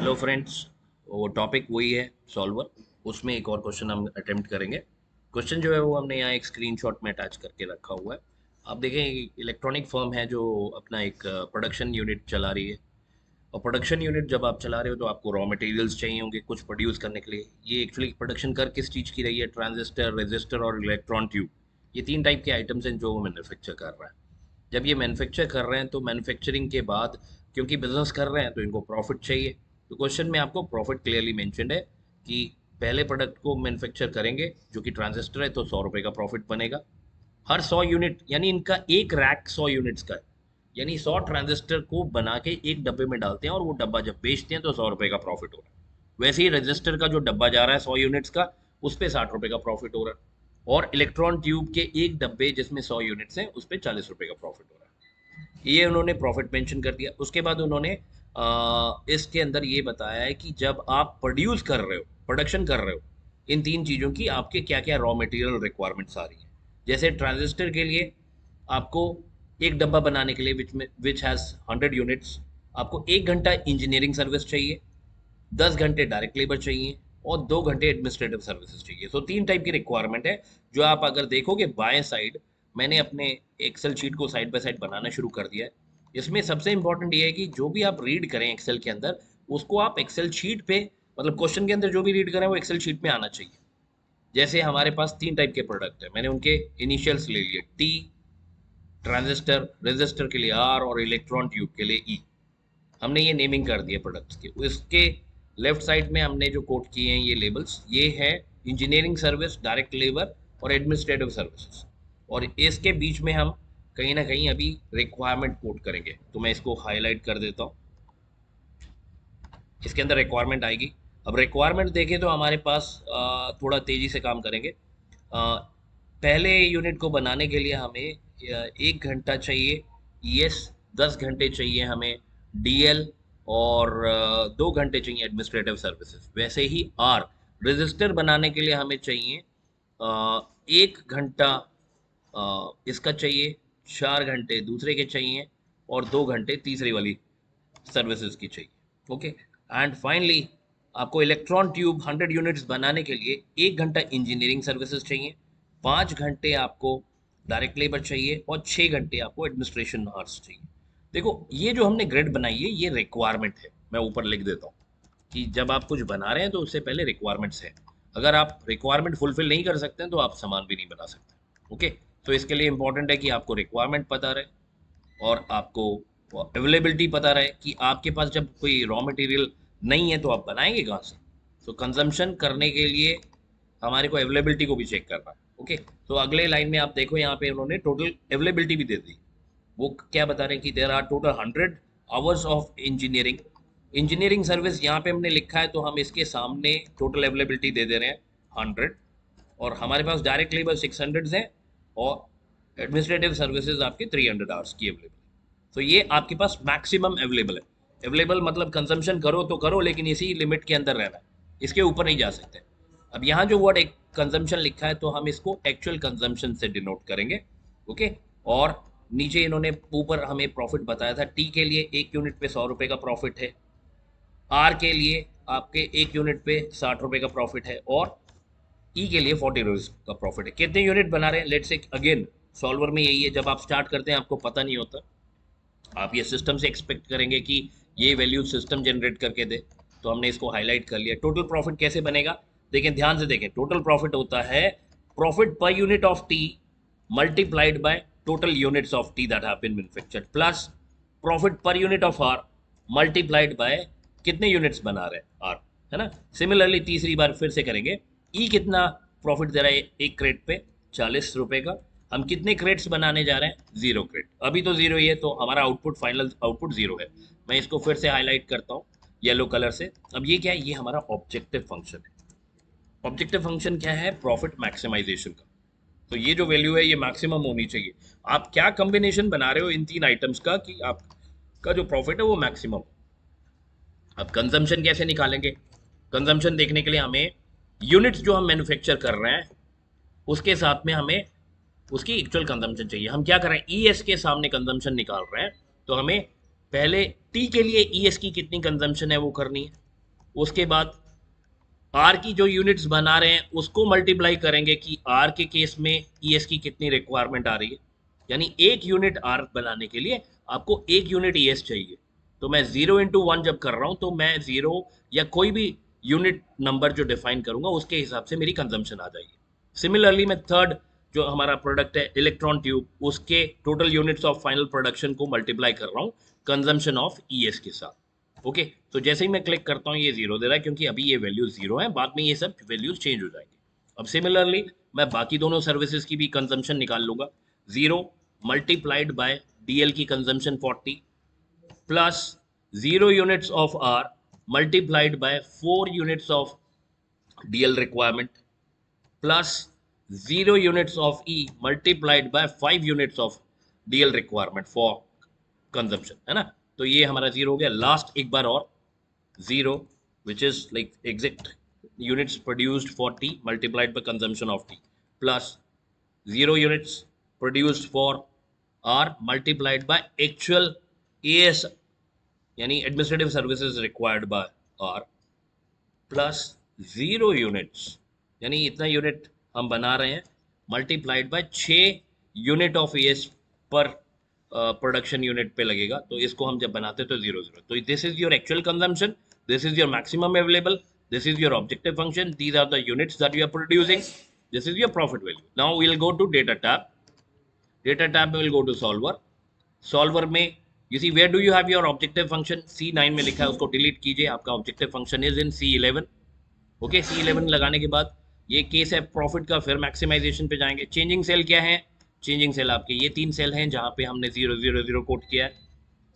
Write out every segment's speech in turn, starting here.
Hello friends. वो topic वही है सॉल्वर। उसमें एक और क्वेश्चन हम अटेम्प्ट करेंगे। क्वेश्चन जो है वो हमने यहाँ एक स्क्रीनशॉट में अटैच करके रखा हुआ है। आप देखें, इलेक्ट्रॉनिक फर्म है जो अपना एक प्रोडक्शन यूनिट चला रही है। और प्रोडक्शन यूनिट जब आप चला रहे हो तो आपको रॉ मटेरियल्स चाहिए होंगे कुछ प्रोड्यूस करने के लिए। ये एक्चुअली प्रोडक्शन कर किस चीज़ की रही है? ट्रांजिस्टर, रेजिस्टर और इलेक्ट्रॉन ट्यूब। ये तीन टाइप के आइटम्स हैं जो वो मैन्युफैक्चर कर रहा है। जब ये मैन्युफैक्चर कर रहे हैं तो मैन्युफैक्चरिंग के बाद क्योंकि बिजनेस कर रहे हैं तो इनको प्रॉफिट चाहिए। तो क्वेश्चन में आपको प्रॉफिट क्लियरली मेंशन्ड है कि पहले प्रोडक्ट को मैन्युफैक्चर करेंगे जो कि ट्रांजिस्टर है, तो 100 रुपये का प्रॉफिट बनेगा। हर 100 यूनिट यानी इनका एक रैक 100 यूनिट्स का है। यानी 100 ट्रांजिस्टर को बना के एक डब्बे में डालते हैं और वो डब्बा जब बेचते हैं तो 100 रुपये का प्रॉफिट हो रहा है। वैसे ही रजिस्टर का जो डब्बा जा रहा है 100 यूनिट्स का, उस पर 60 रुपये का प्रॉफिट हो रहा है। और इलेक्ट्रॉन ट्यूब के एक डब्बे जिसमें 100 यूनिट्स हैं उस पर 40 रुपये का प्रॉफिट हो रहा है। ये उन्होंने प्रॉफिट मेंशन कर दिया। उसके बाद उन्होंने इसके अंदर ये बताया है कि जब आप प्रोड्यूस कर रहे हो, प्रोडक्शन कर रहे हो, इन तीन चीज़ों की आपके क्या क्या रॉ मटेरियल रिक्वायरमेंट्स आ रही हैं। जैसे ट्रांजिस्टर के लिए आपको एक डब्बा बनाने के लिए विच हैज़ 100 यूनिट्स, आपको 1 घंटा इंजीनियरिंग सर्विस चाहिए, 10 घंटे डायरेक्ट लेबर चाहिए और 2 घंटे एडमिनिस्ट्रेटिव सर्विसेज चाहिए। सो तीन टाइप की रिक्वायरमेंट है। जो आप अगर देखोगे बाएं साइड, मैंने अपने एक्सेल शीट को साइड बाय साइड बनाना शुरू कर दिया है। इसमें सबसे इंपॉर्टेंट ये है कि जो भी आप रीड करें एक्सेल के अंदर, उसको आप एक्सेल शीट पे, मतलब क्वेश्चन के अंदर जो भी रीड करें वो एक्सेल शीट में आना चाहिए। जैसे हमारे पास तीन टाइप के प्रोडक्ट है, मैंने उनके इनिशियल्स ले लिए, टी, ट्रांजिस्टर, रेजिस्टर के लिए आर और इलेक्ट्रॉन ट्यूब के लिए ई। हमने ये नेमिंग कर दिए प्रोडक्ट्स के। उसके लेफ्ट साइड में हमने जो कोट किए हैं ये लेबल्स, ये है इंजीनियरिंग सर्विस, डायरेक्ट लेबर और एडमिनिस्ट्रेटिव सर्विसेज। और इसके बीच में हम कहीं ना कहीं अभी रिक्वायरमेंट कोट करेंगे, तो मैं इसको हाईलाइट कर देता हूँ। इसके अंदर रिक्वायरमेंट आएगी। अब रिक्वायरमेंट देखें तो हमारे पास थोड़ा तेज़ी से काम करेंगे। पहले यूनिट को बनाने के लिए हमें 1 घंटा चाहिए ईएस, 10 घंटे चाहिए हमें डीएल और 2 घंटे चाहिए एडमिनिस्ट्रेटिव सर्विसेज। वैसे ही आर, रजिस्टर बनाने के लिए हमें चाहिए 1 घंटा इसका चाहिए, 4 घंटे दूसरे के चाहिए और 2 घंटे तीसरी वाली सर्विसेज की चाहिए। ओके। एंड फाइनली आपको इलेक्ट्रॉन ट्यूब 100 यूनिट्स बनाने के लिए 1 घंटा इंजीनियरिंग सर्विसेज चाहिए, 5 घंटे आपको डायरेक्ट लेबर चाहिए और 6 घंटे आपको एडमिनिस्ट्रेशन आवर्स चाहिए। देखो, ये जो हमने ग्रिड बनाई है ये रिक्वायरमेंट है। मैं ऊपर लिख देता हूँ कि जब आप कुछ बना रहे हैं तो उससे पहले रिक्वायरमेंट्स है। अगर आप रिक्वायरमेंट फुलफिल नहीं कर सकते हैं तो आप सामान भी नहीं बना सकते। ओके। तो इसके लिए इंपॉर्टेंट है कि आपको रिक्वायरमेंट पता रहे और आपको अवेलेबिलिटी पता रहे कि आपके पास जब कोई रॉ मटेरियल नहीं है तो आप बनाएंगे कहाँ से। तो कंजम्पशन करने के लिए हमारे को अवेलेबिलिटी को भी चेक करना है। ओके। तो अगले लाइन में आप देखो, यहाँ पे उन्होंने टोटल अवेलेबिलिटी भी दे दी। वो क्या बता रहे हैं कि there are total 100 hours of engineering. Engineering service यहाँ पे हमने लिखा है तो हम इसके सामने टोटल अवेलेबिलिटी दे दे रहे हैं 100। और हमारे पास डायरेक्ट लेबर 600 है और एडमिनिस्ट्रेटिव सर्विसेज आपके 300 आवर्स की अवेलेबल। तो ये आपके पास मैक्सिमम अवेलेबल है। अवेलेबल मतलब कंजम्पशन करो तो करो, लेकिन इसी लिमिट के अंदर रहना है, इसके ऊपर नहीं जा सकते। अब यहाँ जो वर्ड एक कंजम्पशन लिखा है तो हम इसको एक्चुअल कंजम्पशन से डिनोट करेंगे। ओके। और नीचे इन्होंने ऊपर हमें प्रॉफिट बताया था, टी के लिए 1 यूनिट पे 100 रुपये का प्रॉफिट है, आर के लिए आपके 1 यूनिट पे 60 रुपये का प्रॉफिट है और ई के लिए 40 रुपीज़ का प्रॉफिट है। कितने यूनिट बना रहे हैं? लेट्स से अगेन सॉल्वर में यही है, जब आप स्टार्ट करते हैं आपको पता नहीं होता, आप ये सिस्टम से एक्सपेक्ट करेंगे कि ये वैल्यू सिस्टम जनरेट करके दे। तो हमने इसको हाईलाइट कर लिया। टोटल प्रॉफिट कैसे बनेगा? देखें, ध्यान से देखें। टोटल प्रॉफिट होता है profit per unit of T multiplied by total units of T that have been manufactured plus profit per unit of R multiplied by कितने यूनिट्स बना रहे हैं आर, है ना। सिमिलरली तीसरी बार फिर से करेंगे। ई कितना प्रॉफिट दे रहा है एक क्रेट पे? 40 रुपये का। हम कितने क्रेट्स बनाने जा रहे हैं? 0 क्रेट। अभी तो 0 ही है तो हमारा आउटपुट, फाइनल आउटपुट 0 है। मैं इसको फिर से हाईलाइट करता हूँ येलो कलर से। अब ये क्या है? ये हमारा ऑब्जेक्टिव फंक्शन है। ऑब्जेक्टिव फंक्शन क्या है? प्रॉफिट मैक्सिमाइजेशन का। तो ये जो वैल्यू है ये मैक्सिमम होनी चाहिए। आप क्या कॉम्बिनेशन बना रहे हो इन तीन आइटम्स का कि आपका जो प्रॉफिट है वो मैक्सिमम। अब कंजम्पशन कैसे निकालेंगे? कंजम्पशन देखने के लिए हमें यूनिट्स जो हम मैन्युफैक्चर कर रहे हैं उसके साथ में हमें उसकी एक्चुअल कंजम्पशन चाहिए। हम क्या कर रहे हैं? ईएस के सामने कंजम्पशन निकाल रहे हैं, तो हमें पहले टी के लिए ईएस की कितनी कंजम्पशन है वो करनी है। उसके बाद आर की जो यूनिट्स बना रहे हैं उसको मल्टीप्लाई करेंगे कि आर के केस में ईएस की कितनी रिक्वायरमेंट आ रही है। यानी एक यूनिट आर बनाने के लिए आपको एक यूनिट ईएस चाहिए। तो मैं 0 × 1 जब कर रहा हूं तो मैं 0 या कोई भी यूनिट नंबर जो डिफाइन करूंगा उसके हिसाब से मेरी कंजम्पशन आ जाएगी। सिमिलरली मैं थर्ड जो हमारा प्रोडक्ट है इलेक्ट्रॉन ट्यूब, उसके total units of final production को मल्टीप्लाई कर रहा हूँ कंजम्पशन ऑफ ईएस के साथ। ओके, तो जैसे ही मैं क्लिक करता हूँ ये जीरो दे रहा है क्योंकि अभी ये वैल्यू जीरो है, बाद में ये सब वैल्यूज चेंज हो जाएंगे। अब सिमिलरली मैं बाकी दोनों सर्विसेज की भी कंजम्पशन निकाल लूंगा। 0 मल्टीप्लाइड बाय डीएल की consumption 40 plus 0 units of R multiplied by 4 units of DL requirement plus 0 units of E multiplied by 5 units of DL requirement for consumption, है ना। तो ये हमारा जीरो हो गया। लास्ट एक बार और 0 which is like exact units produced for T multiplied by consumption of T plus 0 units produced for R multiplied by actual AS यानी administrative services required by R plus 0 units यानी इतना unit हम बना रहे हैं multiplied by 6 unit of S पर production unit पे लगेगा। तो इसको हम जब बनाते हैं तो 0 0। तो this is your actual consumption, this is your maximum available, this is your objective function, these are the units that you are producing, this is your profit value. Now we will go to data tab. Data tab में will go to solver. Solver में you see where do you have your objective function, C9 में लिखा है उसको delete कीजिए। आपका objective function is in C11। Okay, C11 लगाने के बाद ये केस है प्रॉफिट का, फिर मैक्सिमाइजेशन पे जाएंगे। चेंजिंग सेल क्या है? चेंजिंग सेल आपके ये 3 सेल हैं जहां पे हमने 0 0 0 कोट किया है।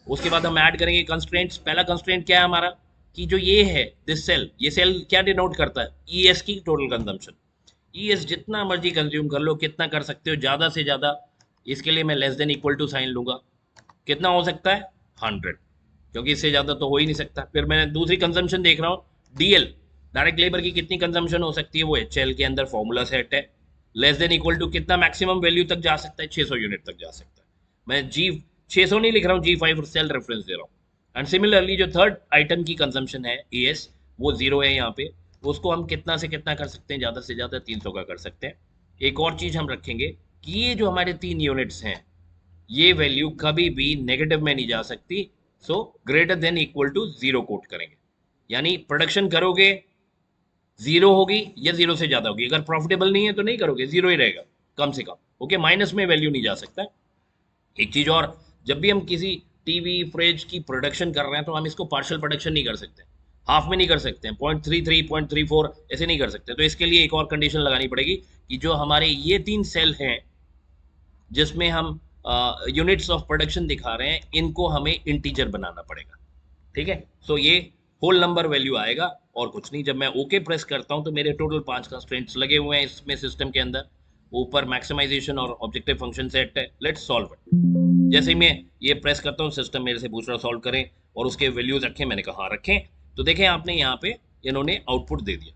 उसके बाद हम ऐड करेंगे कंस्ट्रेंट्स। पहला कंस्ट्रेंट क्या है हमारा कि जो ये है दिस सेल, ये सेल क्या डिनोट करता है? ईएस की टोटल कंजम्पशन। ईएस जितना मर्जी कंज्यूम कर लो, कितना कर सकते हो, ज़्यादा से ज़्यादा। इसके लिए मैं less than equal to sign लूंगा। कितना हो सकता है? 100, क्योंकि इससे ज़्यादा तो हो ही नहीं सकता। फिर मैं दूसरी कंजम्पशन देख रहा हूँ, डीएल डायरेक्ट लेबर की कितनी कंजम्पशन हो सकती है, वो एचएल के अंदर फॉर्मूला सेट है। लेस देन इक्वल टू कितना मैक्सिमम वैल्यू तक जा सकता है? 600 यूनिट तक जा सकता है। मैं जी 600 नहीं लिख रहा हूँ, G5 सेल रेफरेंस दे रहा हूँ। एंड सिमिलरली जो थर्ड आइटम की कंजम्पशन है एएस, वो 0 है यहाँ पे। उसको हम कितना से कितना कर सकते हैं? ज़्यादा से ज़्यादा 300 का कर सकते हैं। एक और चीज़ हम रखेंगे कि ये जो हमारे 3 यूनिट्स हैं ये वैल्यू कभी भी नेगेटिव में नहीं जा सकती। So greater than equal to 0 quote करेंगे। यानी प्रोडक्शन करोगे 0 होगी या 0 से ज्यादा होगी। अगर प्रॉफिटेबल नहीं है तो नहीं करोगे, 0 ही रहेगा कम से कम। ओके, माइनस में वैल्यू नहीं जा सकता। एक चीज और, जब भी हम किसी टीवी फ्रिज की प्रोडक्शन कर रहे हैं तो हम इसको पार्शियल प्रोडक्शन नहीं कर सकते, हाफ में नहीं कर सकते हैं, 0.33 0.34 ऐसे नहीं कर सकते। तो इसके लिए एक और कंडीशन लगानी पड़ेगी कि जो हमारे ये 3 सेल हैं जिसमें हम यूनिट्स ऑफ प्रोडक्शन दिखा रहे हैं, इनको हमें इंटीजर बनाना पड़ेगा। ठीक है, सो ये होल नंबर वैल्यू आएगा और कुछ नहीं। जब मैं ओके प्रेस करता हूं तो मेरे टोटल 5 कंस्ट्रेंट्स लगे हुए हैं इसमें सिस्टम के अंदर। ऊपर मैक्सिमाइजेशन और ऑब्जेक्टिव फंक्शन सेट है। Let's solve it. जैसे ही मैं ये प्रेस करता हूँ सिस्टम मेरे से पूछ रहा सॉल्व करें और उसके वैल्यूज रखें। मैंने कहा हाँ रखें। तो देखें आपने यहाँ पे इन्होंने आउटपुट दे दिया।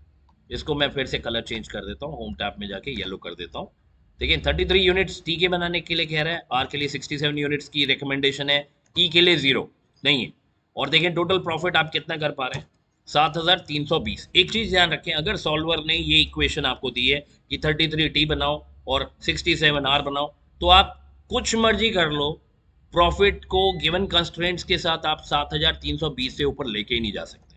इसको मैं फिर से कलर चेंज कर देता हूँ, होम टैब में जाके येलो कर देता हूँ। देखिए 33 यूनिट्स टी के बनाने के लिए कह रहा है, आर के लिए 67 यूनिट्स की रिकमेंडेशन है, ई के लिए 0 नहीं है। और देखें टोटल प्रॉफिट आप कितना कर पा रहे हैं? 7320। एक चीज ध्यान रखें, अगर सॉल्वर ने ये इक्वेशन आपको दी है कि 33 टी बनाओ और 67 आर बनाओ, तो आप कुछ मर्जी कर लो, प्रॉफिट को गिवन कंस्ट्रेंट्स के साथ आप 7320 से ऊपर लेके ही नहीं जा सकते।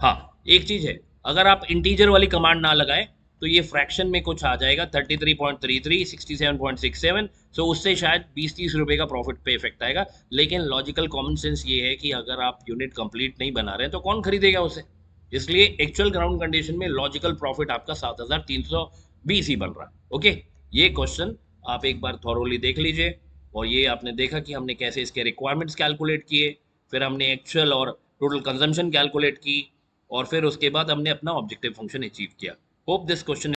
हाँ, एक चीज है, अगर आप इंटीजर वाली कमांड ना लगाए तो ये फ्रैक्शन में कुछ आ जाएगा 33.33 67.67। सो उससे शायद 20-30 रुपए का प्रॉफिट पे इफेक्ट आएगा। लेकिन लॉजिकल कॉमन सेंस ये है कि अगर आप यूनिट कंप्लीट नहीं बना रहे हैं तो कौन खरीदेगा उसे। इसलिए एक्चुअल ग्राउंड कंडीशन में लॉजिकल प्रॉफिट आपका 7320 ही बन रहा है। ओके, ये क्वेश्चन आप एक बार थॉरोली देख लीजिए। और ये आपने देखा कि हमने कैसे इसके रिक्वायरमेंट्स कैलकुलेट किए, फिर हमने एक्चुअल और टोटल कंजम्पशन कैलकुलेट की, और फिर उसके बाद हमने अपना ऑब्जेक्टिव फंक्शन अचीव किया। Hope this question